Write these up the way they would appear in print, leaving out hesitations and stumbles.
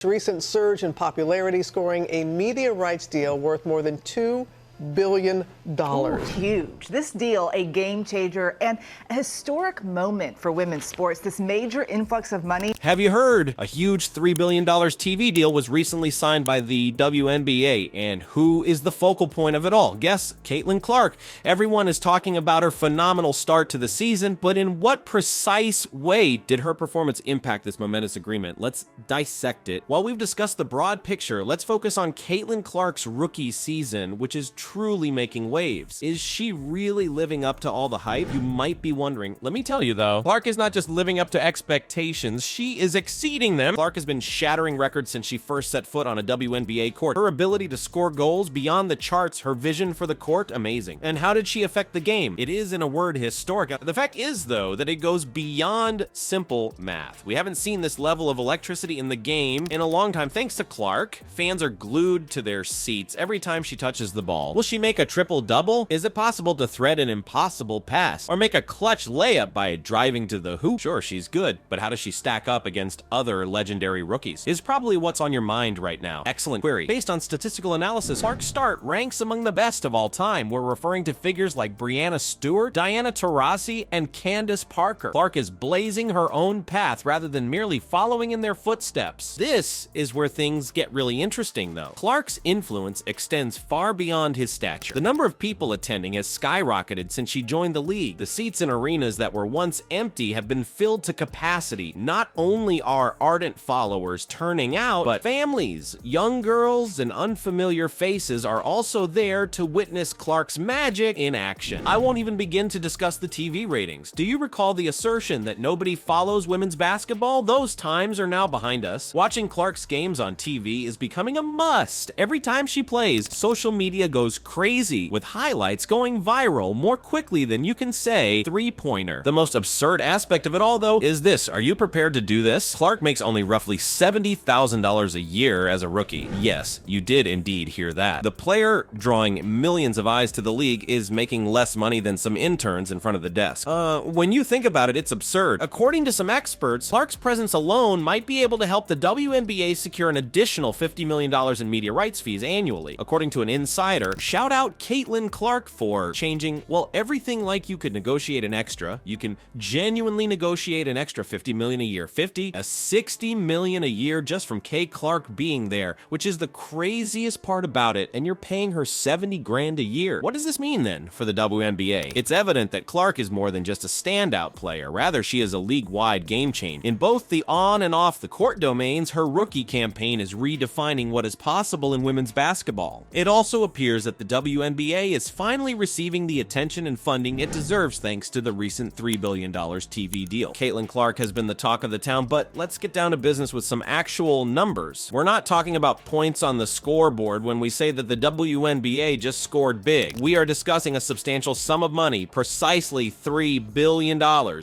Recent surge in popularity, scoring a media rights deal worth more than $2 billion. Ooh, huge. This deal, a game changer and a historic moment for women's sports. This major influx of money. Have you heard? A huge $3 billion TV deal was recently signed by the WNBA. And who is the focal point of it all? Guess Caitlin Clark. Everyone is talking about her phenomenal start to the season, but in what precise way did her performance impact this momentous agreement? Let's dissect it. While we've discussed the broad picture, let's focus on Caitlin Clark's rookie season, which is truly making waves. Is she really living up to all the hype? You might be wondering. Let me tell you though, Clark is not just living up to expectations, she is exceeding them. Clark has been shattering records since she first set foot on a WNBA court. Her ability to score goals beyond the charts, her vision for the court, amazing. And how did she affect the game? It is, in a word, historic. The fact is though, that it goes beyond simple math. We haven't seen this level of electricity in the game in a long time thanks to Clark. Fans are glued to their seats every time she touches the ball. Will she make a triple-double? Is it possible to thread an impossible pass? Or make a clutch layup by driving to the hoop? Sure, she's good, but how does she stack up against other legendary rookies? Is probably what's on your mind right now. Excellent query. Based on statistical analysis, Clark's start ranks among the best of all time. We're referring to figures like Breanna Stewart, Diana Taurasi, and Candace Parker. Clark is blazing her own path rather than merely following in their footsteps. This is where things get really interesting though. Clark's influence extends far beyond his stature. The number of people attending has skyrocketed since she joined the league. The seats in arenas that were once empty have been filled to capacity. Not only are ardent followers turning out, but families, young girls, and unfamiliar faces are also there to witness Clark's magic in action. I won't even begin to discuss the TV ratings. Do you recall the assertion that nobody follows women's basketball? Those times are now behind us. Watching Clark's games on TV is becoming a must. Every time she plays, social media goes crazy, with highlights going viral more quickly than you can say three-pointer. The most absurd aspect of it all, though, is this. Are you prepared to do this? Clark makes only roughly $70,000 a year as a rookie. Yes, you did indeed hear that. The player drawing millions of eyes to the league is making less money than some interns in front of the desk. When you think about it, it's absurd. According to some experts, Clark's presence alone might be able to help the WNBA secure an additional $50 million in media rights fees annually. According to an insider, shout out Caitlin Clark for changing, well, everything. Like you could negotiate an extra, you can genuinely negotiate an extra $50 million a year. $60 million a year just from Kay Clark being there, which is the craziest part about it, and you're paying her 70 grand a year. What does this mean then for the WNBA? It's evident that Clark is more than just a standout player. Rather, she is a league-wide game changer. In both the on and off the court domains, her rookie campaign is redefining what is possible in women's basketball. It also appears that the WNBA is finally receiving the attention and funding it deserves thanks to the recent $3 billion TV deal. Caitlin Clark has been the talk of the town, but let's get down to business with some actual numbers. We're not talking about points on the scoreboard when we say that the WNBA just scored big. We are discussing a substantial sum of money, precisely $3 billion.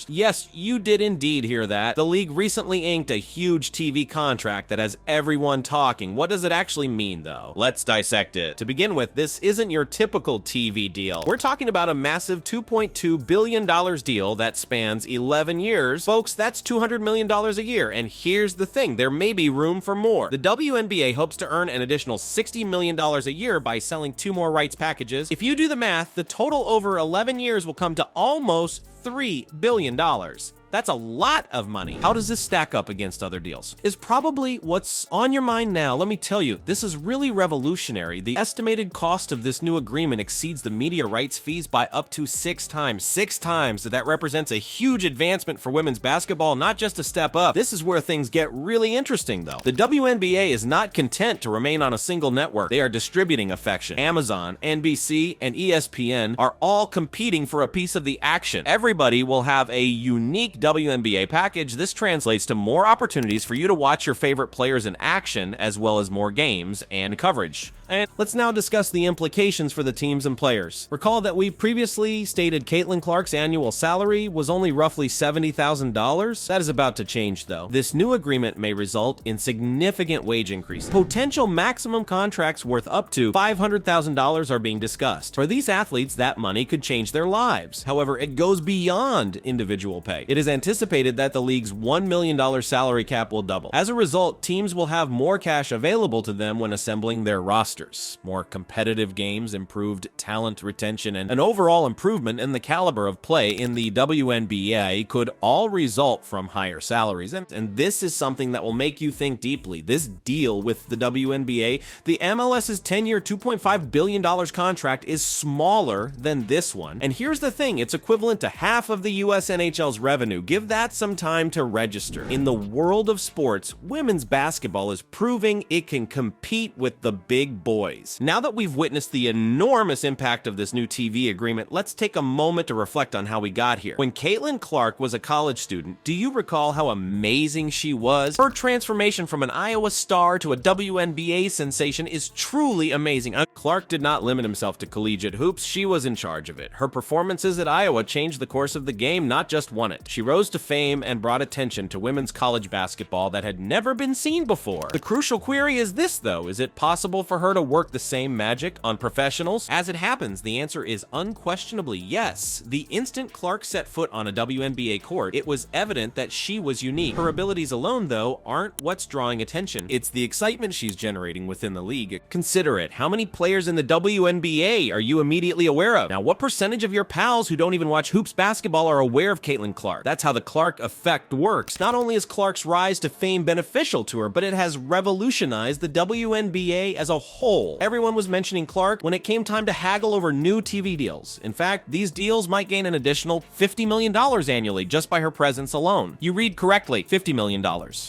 Yes, you did indeed hear that. The league recently inked a huge TV contract that has everyone talking. What does it actually mean though? Let's dissect it. To begin with, this isn't your typical TV deal. We're talking about a massive $2.2 billion deal that spans 11 years. Folks, that's $200 million a year. And here's the thing, there may be room for more. The WNBA hopes to earn an additional $60 million a year by selling 2 more rights packages. If you do the math, the total over 11 years will come to almost $3 billion. That's a lot of money. How does this stack up against other deals? Is probably what's on your mind now. Let me tell you, this is really revolutionary. The estimated cost of this new agreement exceeds the media rights fees by up to 6 times. 6 times. That represents a huge advancement for women's basketball, not just a step up. This is where things get really interesting though. The WNBA is not content to remain on a single network. They are distributing affection. Amazon, NBC, and ESPN are all competing for a piece of the action. Everybody will have a unique WNBA package. This translates to more opportunities for you to watch your favorite players in action, as well as more games and coverage. And let's now discuss the implications for the teams and players. Recall that we previously stated Caitlin Clark's annual salary was only roughly $70,000. That is about to change though. This new agreement may result in significant wage increases. Potential maximum contracts worth up to $500,000 are being discussed. For these athletes, that money could change their lives. However, it goes beyond individual pay. It is is anticipated that the league's $1 million salary cap will double. As a result, teams will have more cash available to them when assembling their rosters. More competitive games, improved talent retention, and an overall improvement in the caliber of play in the WNBA could all result from higher salaries. And this is something that will make you think deeply. This deal with the WNBA, the MLS's 10-year, $2.5 billion contract is smaller than this one. And here's the thing, it's equivalent to half of the US NHL's revenue. Give that some time to register. In the world of sports, women's basketball is proving it can compete with the big boys. Now that we've witnessed the enormous impact of this new TV agreement, let's take a moment to reflect on how we got here. When Caitlin Clark was a college student, do you recall how amazing she was? Her transformation from an Iowa star to a WNBA sensation is truly amazing. Clark did not limit himself to collegiate hoops, she was in charge of it. Her performances at Iowa changed the course of the game, not just won it. She rose to fame and brought attention to women's college basketball that had never been seen before. The crucial query is this though, is it possible for her to work the same magic on professionals? As it happens, the answer is unquestionably yes. The instant Clark set foot on a WNBA court, it was evident that she was unique. Her abilities alone though aren't what's drawing attention. It's the excitement she's generating within the league. Consider it, how many players in the WNBA are you immediately aware of? Now, what percentage of your pals who don't even watch hoops basketball are aware of Caitlin Clark? That's how the Clark effect works. Not only is Clark's rise to fame beneficial to her, but it has revolutionized the WNBA as a whole. Everyone was mentioning Clark when it came time to haggle over new TV deals. In fact, these deals might gain an additional $50 million annually just by her presence alone. You read correctly, $50 million.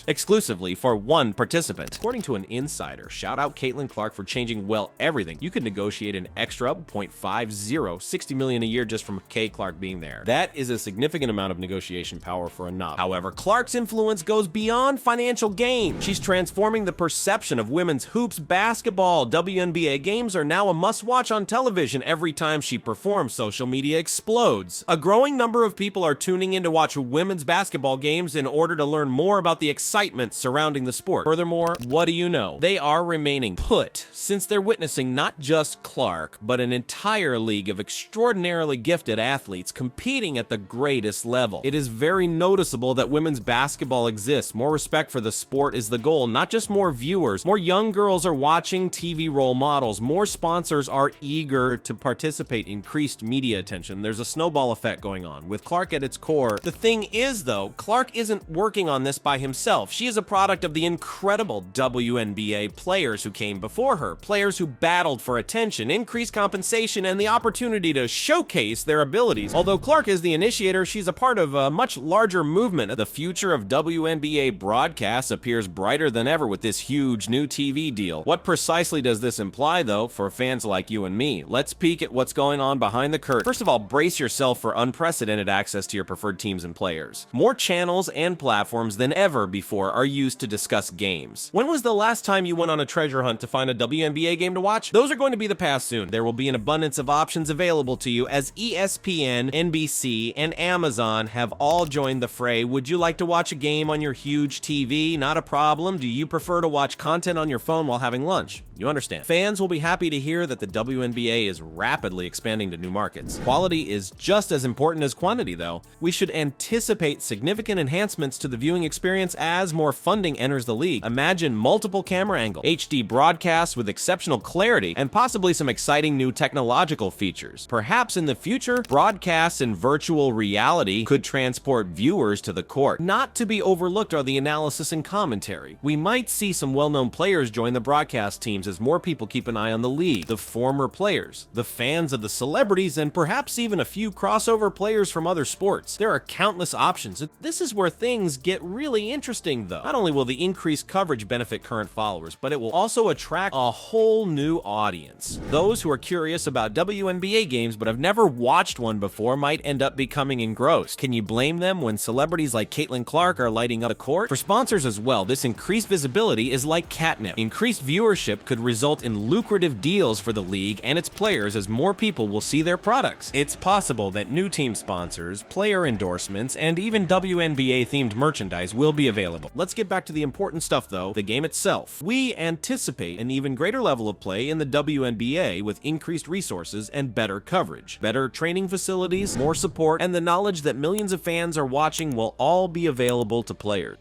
Exclusively for one participant. According to an insider, shout out Caitlin Clark for changing, well, everything. You could negotiate an extra 0.50, 60 million a year just from Kay Clark being there. That is a significant amount of negotiation power for a knob. However, Clark's influence goes beyond financial gain. She's transforming the perception of women's hoops basketball. WNBA games are now a must-watch on television. Every time she performs, social media explodes. A growing number of people are tuning in to watch women's basketball games in order to learn more about the excitement surrounding the sport. Furthermore, what do you know? They are remaining put, since they're witnessing not just Clark, but an entire league of extraordinarily gifted athletes competing at the greatest level. It is very noticeable that women's basketball exists. More respect for the sport is the goal, not just more viewers. More young girls are watching TV role models. More sponsors are eager to participate. Increased media attention. There's a snowball effect going on. With Clark at its core, the thing is though, Clark isn't working on this by himself. She is a product of the incredible WNBA players who came before her. Players who battled for attention, increased compensation, and the opportunity to showcase their abilities. Although Clark is the initiator, she's a part of a much larger movement. The future of WNBA broadcasts appears brighter than ever with this huge new TV deal. What precisely does this imply, though, for fans like you and me? Let's peek at what's going on behind the curtain. First of all, brace yourself for unprecedented access to your preferred teams and players. More channels and platforms than ever before are used to discuss games. When was the last time you went on a treasure hunt to find a WNBA game to watch? Those are going to be the past soon. There will be an abundance of options available to you as ESPN, NBC, and Amazon have all joined the fray. Would you like to watch a game on your huge TV? Not a problem. Do you prefer to watch content on your phone while having lunch? You understand. Fans will be happy to hear that the WNBA is rapidly expanding to new markets. Quality is just as important as quantity, though. We should anticipate significant enhancements to the viewing experience as more funding enters the league. Imagine multiple camera angles, HD broadcasts with exceptional clarity, and possibly some exciting new technological features. Perhaps in the future, broadcasts in virtual reality could transport viewers to the court. Not to be overlooked are the analysis and commentary. We might see some well-known players join the broadcast teams as more people keep an eye on the league. The former players, the fans of the celebrities, and perhaps even a few crossover players from other sports. There are countless options. This is where things get really interesting, though. Not only will the increased coverage benefit current followers, but it will also attract a whole new audience. Those who are curious about WNBA games but have never watched one before might end up becoming engrossed. Can you blame them when celebrities like Caitlin Clark are lighting up the court? For sponsors as well, this increased visibility is like catnip. Increased viewership could result in lucrative deals for the league and its players as more people will see their products. It's possible that new team sponsors, player endorsements, and even WNBA-themed merchandise will be available. Let's get back to the important stuff though, the game itself. We anticipate an even greater level of play in the WNBA with increased resources and better coverage, better training facilities, more support, and the knowledge that millions of fans are watching will all be available to players.